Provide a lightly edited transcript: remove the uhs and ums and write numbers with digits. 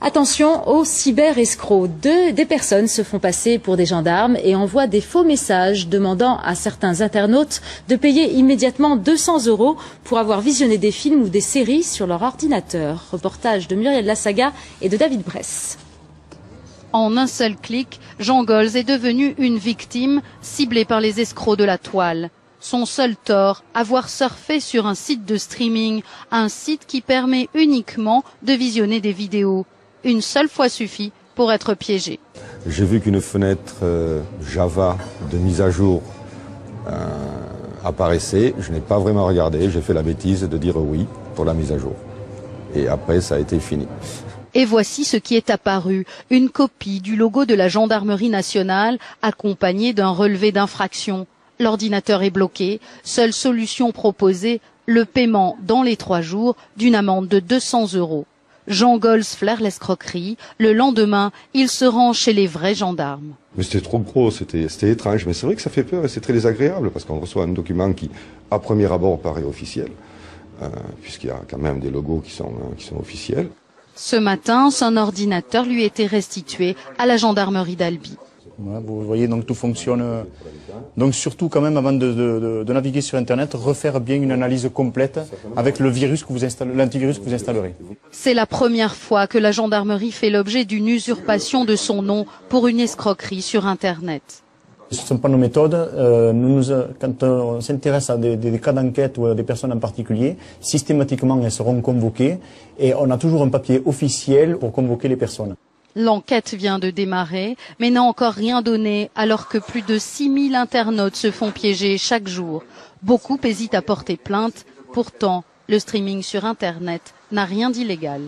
Attention aux cyber-escrocs. Des personnes se font passer pour des gendarmes et envoient des faux messages demandant à certains internautes de payer immédiatement 200 € pour avoir visionné des films ou des séries sur leur ordinateur. Reportage de Muriel Lassaga et de David Bress. En un seul clic, Jean Golz est devenu une victime ciblée par les escrocs de la toile. Son seul tort, avoir surfé sur un site de streaming, un site qui permet uniquement de visionner des vidéos. Une seule fois suffit pour être piégé. J'ai vu qu'une fenêtre Java de mise à jour apparaissait. Je n'ai pas vraiment regardé. J'ai fait la bêtise de dire oui pour la mise à jour. Et après, ça a été fini. Et voici ce qui est apparu. Une copie du logo de la gendarmerie nationale accompagnée d'un relevé d'infraction. L'ordinateur est bloqué. Seule solution proposée, le paiement dans les 3 jours d'une amende de 200 €. Jean Golz flaire l'escroquerie. Le lendemain, il se rend chez les vrais gendarmes. Mais c'était trop gros, c'était étrange. Mais c'est vrai que ça fait peur et c'est très désagréable parce qu'on reçoit un document qui, à premier abord, paraît officiel, puisqu'il y a quand même des logos qui sont officiels. Ce matin, son ordinateur lui était restitué à la gendarmerie d'Albi. Voilà, vous voyez, donc tout fonctionne. Donc surtout quand même avant de naviguer sur Internet, refaire bien une analyse complète avec le virus que vous installez, l'antivirus que vous installerez. C'est la première fois que la gendarmerie fait l'objet d'une usurpation de son nom pour une escroquerie sur Internet. Ce ne sont pas nos méthodes. Quand on s'intéresse à des cas d'enquête ou à des personnes en particulier, systématiquement elles seront convoquées et on a toujours un papier officiel pour convoquer les personnes. L'enquête vient de démarrer, mais n'a encore rien donné alors que plus de 6000 internautes se font piéger chaque jour. Beaucoup hésitent à porter plainte. Pourtant, le streaming sur Internet n'a rien d'illégal.